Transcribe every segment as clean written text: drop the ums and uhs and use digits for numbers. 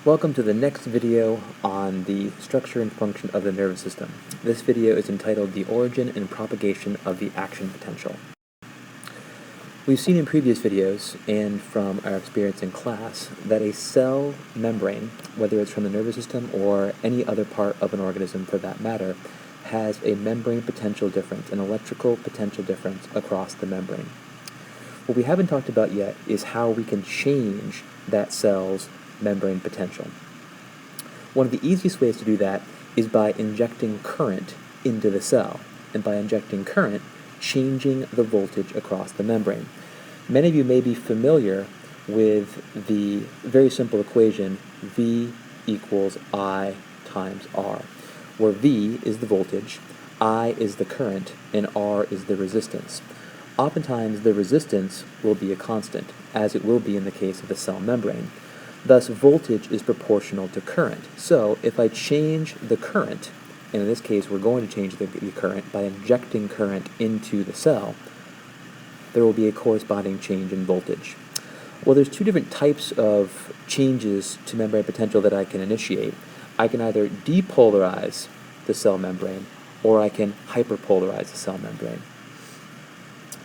Welcome to the next video on the structure and function of the nervous system. This video is entitled The Origin and Propagation of the Action Potential. We've seen in previous videos, and from our experience in class, that a cell membrane, whether it's from the nervous system or any other part of an organism for that matter, has a membrane potential difference, an electrical potential difference across the membrane. What we haven't talked about yet is how we can change that cell's membrane potential. One of the easiest ways to do that is by injecting current into the cell, and by injecting current, changing the voltage across the membrane. Many of you may be familiar with the very simple equation V equals I times R, where V is the voltage, I is the current, and R is the resistance. Oftentimes the resistance will be a constant, as it will be in the case of the cell membrane. Thus, voltage is proportional to current. So, if I change the current, and in this case we're going to change the current by injecting current into the cell, there will be a corresponding change in voltage. Well, there's two different types of changes to membrane potential that I can initiate. I can either depolarize the cell membrane, or I can hyperpolarize the cell membrane.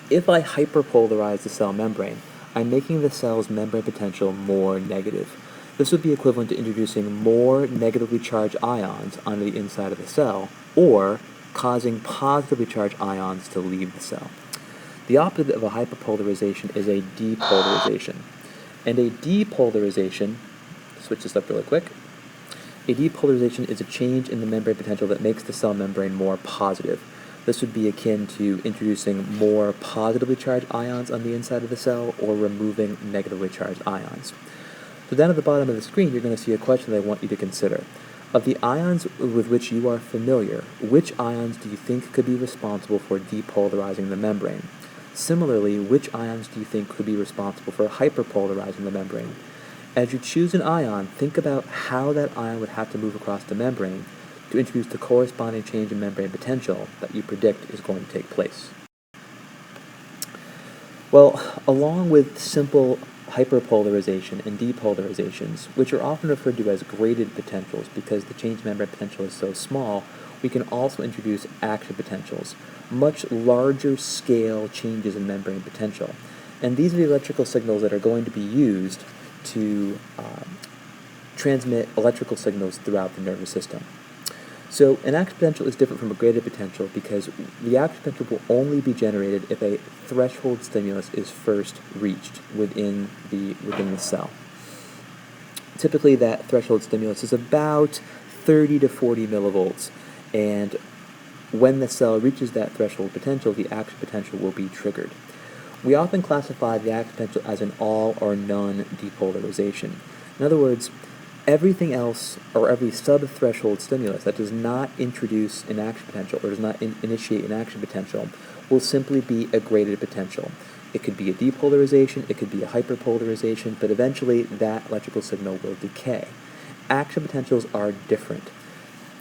If I hyperpolarize the cell membrane, I'm making the cell's membrane potential more negative. This would be equivalent to introducing more negatively charged ions onto the inside of the cell, or causing positively charged ions to leave the cell. The opposite of a hyperpolarization is a depolarization. And a depolarization, switch this up really quick, a depolarization is a change in the membrane potential that makes the cell membrane more positive. This would be akin to introducing more positively charged ions on the inside of the cell or removing negatively charged ions. So down at the bottom of the screen, you're going to see a question that I want you to consider. Of the ions with which you are familiar, which ions do you think could be responsible for depolarizing the membrane? Similarly, which ions do you think could be responsible for hyperpolarizing the membrane? As you choose an ion, think about how that ion would have to move across the membrane to introduce the corresponding change in membrane potential that you predict is going to take place. Well, along with simple hyperpolarization and depolarizations, which are often referred to as graded potentials because the change in membrane potential is so small, we can also introduce action potentials, much larger scale changes in membrane potential. And these are the electrical signals that are going to be used to transmit electrical signals throughout the nervous system. So an action potential is different from a graded potential because the action potential will only be generated if a threshold stimulus is first reached within the cell. Typically that threshold stimulus is about 30 to 40 millivolts, and when the cell reaches that threshold potential, the action potential will be triggered. We often classify the action potential as an all or none depolarization. In other words, everything else, or every sub-threshold stimulus that does not introduce an action potential or does not initiate an action potential will simply be a graded potential. It could be a depolarization, it could be a hyperpolarization, but eventually that electrical signal will decay. Action potentials are different.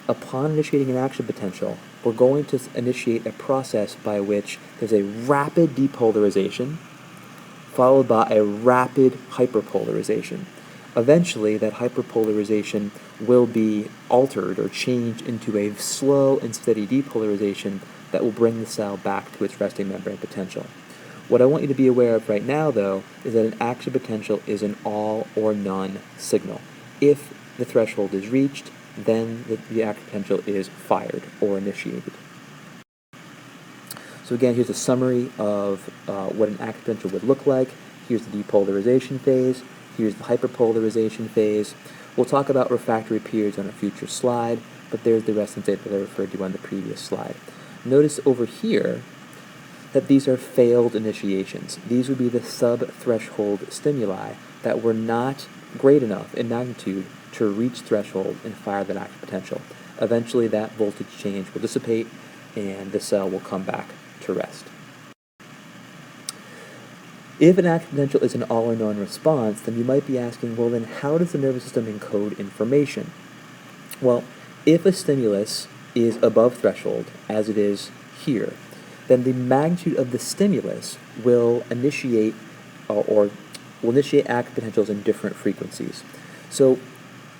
Upon initiating an action potential, we're going to initiate a process by which there's a rapid depolarization followed by a rapid hyperpolarization. Eventually, that hyperpolarization will be altered or changed into a slow and steady depolarization that will bring the cell back to its resting membrane potential. What I want you to be aware of right now, though, is that an action potential is an all or none signal. If the threshold is reached, then the action potential is fired or initiated. So again, here's a summary of what an action potential would look like. Here's the depolarization phase. Here's the hyperpolarization phase. We'll talk about refractory periods on a future slide, but there's the resonance state that I referred to on the previous slide. Notice over here that these are failed initiations. These would be the sub-threshold stimuli that were not great enough in magnitude to reach threshold and fire that action potential. Eventually that voltage change will dissipate and the cell will come back to rest. If an action potential is an all or none response, then you might be asking, well then how does the nervous system encode information? Well, if a stimulus is above threshold, as it is here, then the magnitude of the stimulus will initiate action potentials in different frequencies. So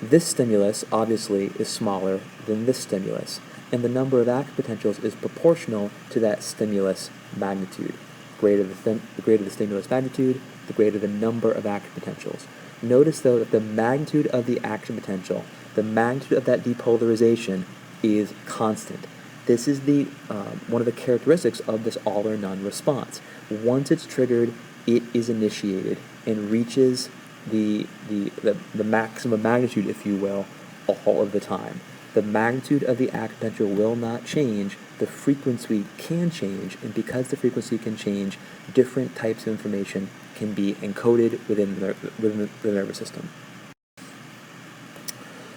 This stimulus obviously is smaller than this stimulus, and the number of active potentials is proportional to that stimulus magnitude. The greater the stimulus magnitude, the greater the number of active potentials. Notice, though, that the magnitude of the action potential, the magnitude of that depolarization, is constant. This is one of the characteristics of this all or none response. Once it's triggered, it is initiated and reaches the maximum magnitude, if you will, all of the time. The magnitude of the active potential will not change. The frequency can change, and because the frequency can change, different types of information can be encoded within the nervous system.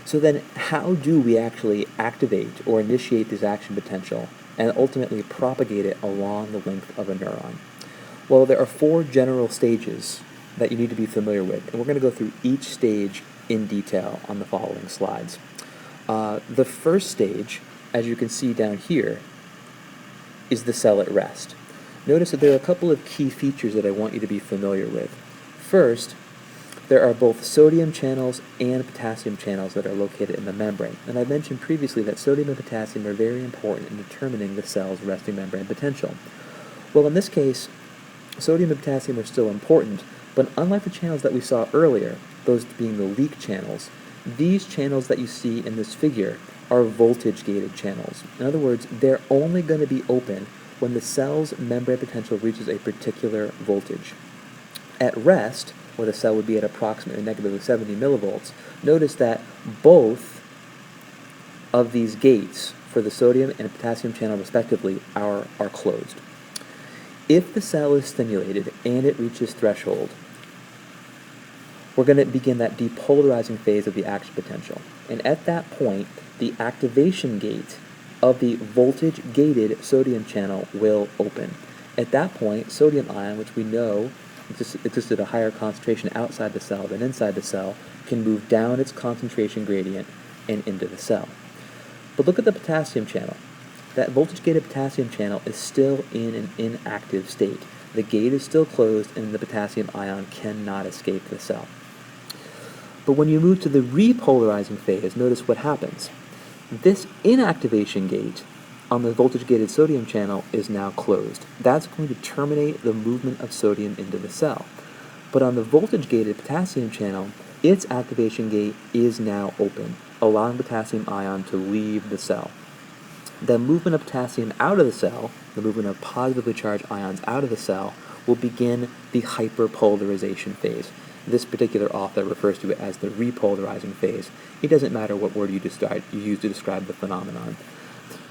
So then, how do we actually activate or initiate this action potential and ultimately propagate it along the length of a neuron? Well, there are 4 general stages that you need to be familiar with, and we're going to go through each stage in detail on the following slides. The first stage, as you can see down here, is the cell at rest. Notice that there are a couple of key features that I want you to be familiar with. First, there are both sodium channels and potassium channels that are located in the membrane. And I mentioned previously that sodium and potassium are very important in determining the cell's resting membrane potential. Well, in this case, sodium and potassium are still important, but unlike the channels that we saw earlier, those being the leak channels, these channels that you see in this figure are voltage-gated channels. In other words, they're only going to be open when the cell's membrane potential reaches a particular voltage. At rest, where the cell would be at approximately negatively 70 millivolts, notice that both of these gates for the sodium and potassium channel respectively are closed. If the cell is stimulated and it reaches threshold, we're going to begin that depolarizing phase of the action potential. And at that point, the activation gate of the voltage-gated sodium channel will open. At that point, sodium ion, which we know exists at a higher concentration outside the cell than inside the cell, can move down its concentration gradient and into the cell. But look at the potassium channel. That voltage-gated potassium channel is still in an inactive state. The gate is still closed and the potassium ion cannot escape the cell. But when you move to the repolarizing phase, notice what happens. This inactivation gate on the voltage-gated sodium channel is now closed. That's going to terminate the movement of sodium into the cell. But on the voltage-gated potassium channel, its activation gate is now open, allowing potassium ion to leave the cell. The movement of potassium out of the cell, the movement of positively charged ions out of the cell, will begin the hyperpolarization phase. This particular author refers to it as the repolarizing phase. It doesn't matter what word you use to describe the phenomenon.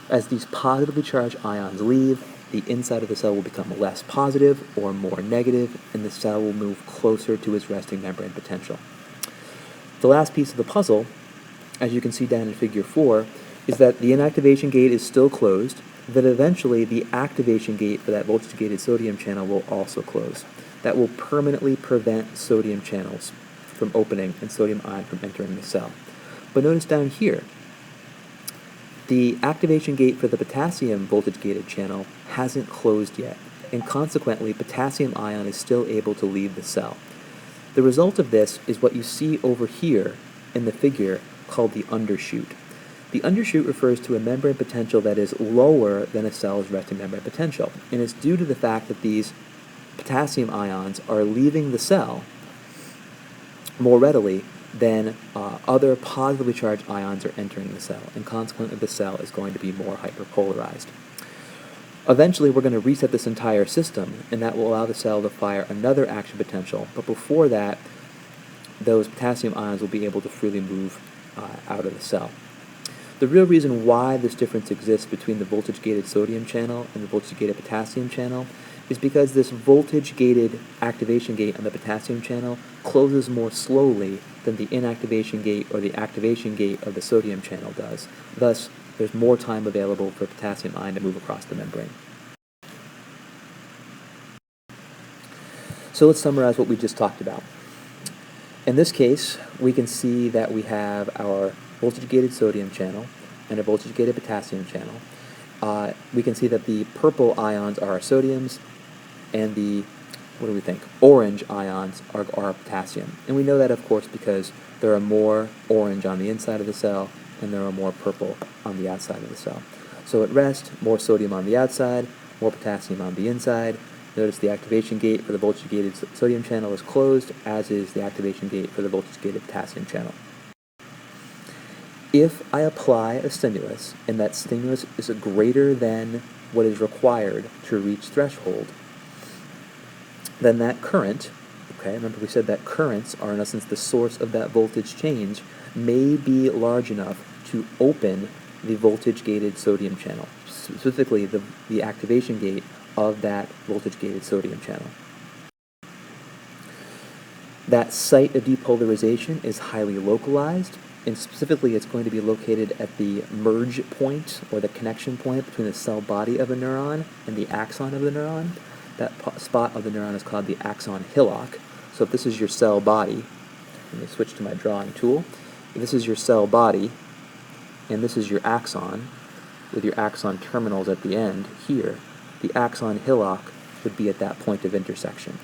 As these positively charged ions leave, the inside of the cell will become less positive or more negative, and the cell will move closer to its resting membrane potential. The last piece of the puzzle, as you can see down in figure 4, is that the inactivation gate is still closed, that eventually the activation gate for that voltage-gated sodium channel will also close. That will permanently prevent sodium channels from opening and sodium ion from entering the cell. But notice down here, the activation gate for the potassium voltage-gated channel hasn't closed yet, and consequently potassium ion is still able to leave the cell. The result of this is what you see over here in the figure called the undershoot. The undershoot refers to a membrane potential that is lower than a cell's resting membrane potential, and it's due to the fact that these potassium ions are leaving the cell more readily than other positively charged ions are entering the cell, and consequently the cell is going to be more hyperpolarized. Eventually we're going to reset this entire system, and that will allow the cell to fire another action potential, but before that, those potassium ions will be able to freely move out of the cell. The real reason why this difference exists between the voltage-gated sodium channel and the voltage-gated potassium channel is because this voltage-gated activation gate on the potassium channel closes more slowly than the inactivation gate or the activation gate of the sodium channel does. Thus, there's more time available for potassium ion to move across the membrane. So let's summarize what we just talked about. In this case, we can see that we have our voltage-gated sodium channel and a voltage-gated potassium channel. We can see that the purple ions are our sodiums, and the, orange ions are our potassium. And we know that, of course, because there are more orange on the inside of the cell, and there are more purple on the outside of the cell. So at rest, more sodium on the outside, more potassium on the inside. Notice the activation gate for the voltage-gated sodium channel is closed, as is the activation gate for the voltage-gated potassium channel. If I apply a stimulus, and that stimulus is greater than what is required to reach threshold, then that current, okay, remember we said that currents are in essence the source of that voltage change, may be large enough to open the voltage-gated sodium channel, specifically the activation gate of that voltage-gated sodium channel. That site of depolarization is highly localized, and specifically it's going to be located at the merge point, or the connection point between the cell body of a neuron and the axon of the neuron. That spot of the neuron is called the axon hillock. So if this is your cell body, let me switch to my drawing tool. If this is your cell body, and this is your axon, with your axon terminals at the end here, the axon hillock would be at that point of intersection.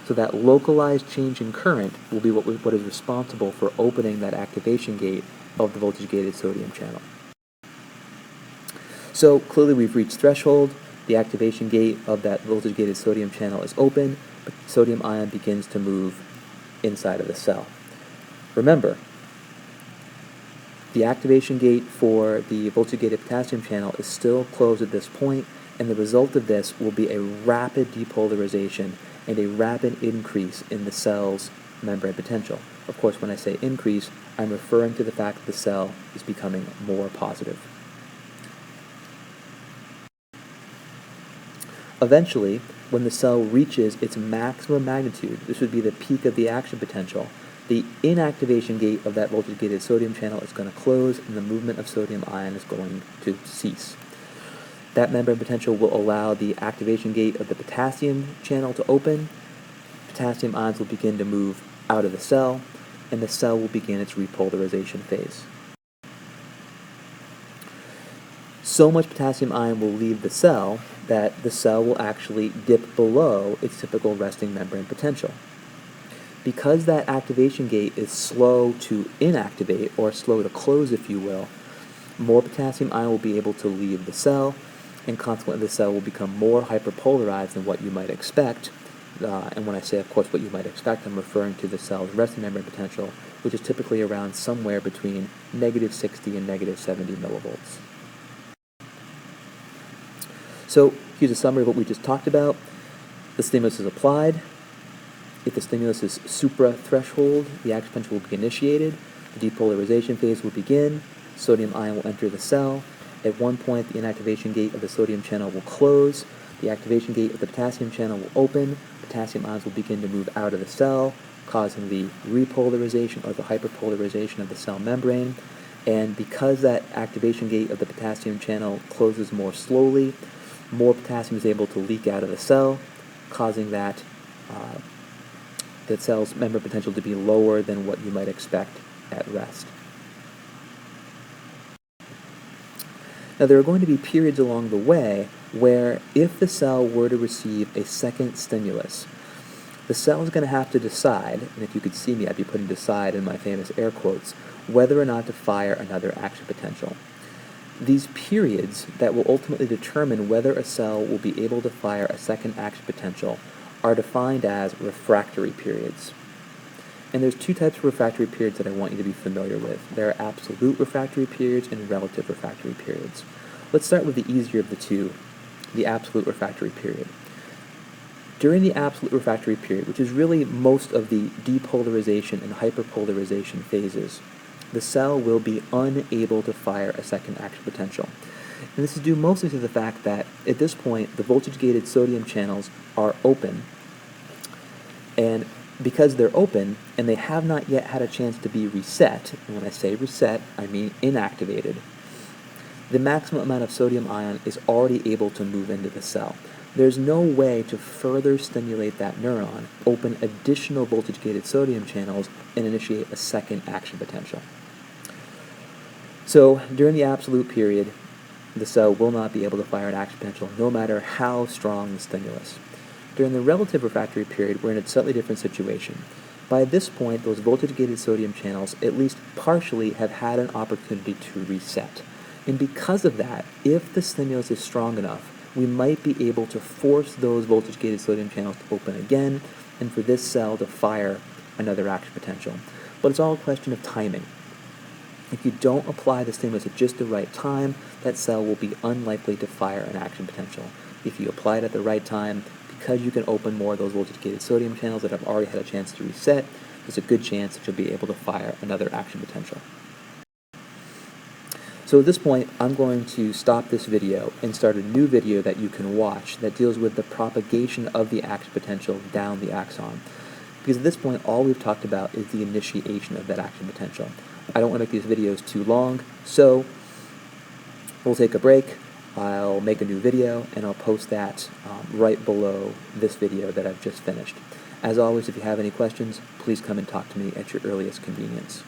So that localized change in current will be what is responsible for opening that activation gate of the voltage-gated sodium channel. So clearly we've reached threshold, the activation gate of that voltage-gated sodium channel is open, but the sodium ion begins to move inside of the cell. Remember, the activation gate for the voltage-gated potassium channel is still closed at this point, and the result of this will be a rapid depolarization and a rapid increase in the cell's membrane potential. Of course, when I say increase, I'm referring to the fact that the cell is becoming more positive. Eventually, when the cell reaches its maximum magnitude, this would be the peak of the action potential, the inactivation gate of that voltage-gated sodium channel is going to close and the movement of sodium ion is going to cease. That membrane potential will allow the activation gate of the potassium channel to open, potassium ions will begin to move out of the cell, and the cell will begin its repolarization phase. So much potassium ion will leave the cell that the cell will actually dip below its typical resting membrane potential. Because that activation gate is slow to inactivate, or slow to close if you will, more potassium ion will be able to leave the cell, and consequently the cell will become more hyperpolarized than what you might expect. And when I say, of course, what you might expect, I'm referring to the cell's resting membrane potential, which is typically around somewhere between -60 and -70 millivolts. So here's a summary of what we just talked about. The stimulus is applied. If the stimulus is supra-threshold, the action potential will be initiated. The depolarization phase will begin. Sodium ion will enter the cell. At one point, the inactivation gate of the sodium channel will close. The activation gate of the potassium channel will open. Potassium ions will begin to move out of the cell, causing the repolarization or the hyperpolarization of the cell membrane. And because that activation gate of the potassium channel closes more slowly, more potassium is able to leak out of the cell, causing that cell's membrane potential to be lower than what you might expect at rest. Now there are going to be periods along the way where if the cell were to receive a second stimulus, the cell is going to have to decide, and if you could see me I'd be putting decide in my famous air quotes, whether or not to fire another action potential. These periods that will ultimately determine whether a cell will be able to fire a second action potential are defined as refractory periods. And there's two types of refractory periods that I want you to be familiar with. There are absolute refractory periods and relative refractory periods. Let's start with the easier of the two, the absolute refractory period. During the absolute refractory period, which is really most of the depolarization and hyperpolarization phases, the cell will be unable to fire a second action potential. And this is due mostly to the fact that at this point the voltage-gated sodium channels are open, and because they're open and they have not yet had a chance to be reset, and when I say reset, I mean inactivated, the maximum amount of sodium ion is already able to move into the cell. There's no way to further stimulate that neuron, open additional voltage-gated sodium channels, and initiate a second action potential. So during the absolute period, the cell will not be able to fire an action potential no matter how strong the stimulus. During the relative refractory period, we're in a slightly different situation. By this point, those voltage-gated sodium channels at least partially have had an opportunity to reset. And because of that, if the stimulus is strong enough, we might be able to force those voltage-gated sodium channels to open again, and for this cell to fire another action potential. But it's all a question of timing. If you don't apply the stimulus at just the right time, that cell will be unlikely to fire an action potential. If you apply it at the right time, because you can open more of those voltage-gated sodium channels that have already had a chance to reset, there's a good chance that you'll be able to fire another action potential. So at this point, I'm going to stop this video and start a new video that you can watch that deals with the propagation of the action potential down the axon. Because at this point, all we've talked about is the initiation of that action potential. I don't want to make these videos too long, so we'll take a break. I'll make a new video, and I'll post that right below this video that I've just finished. As always, if you have any questions, please come and talk to me at your earliest convenience.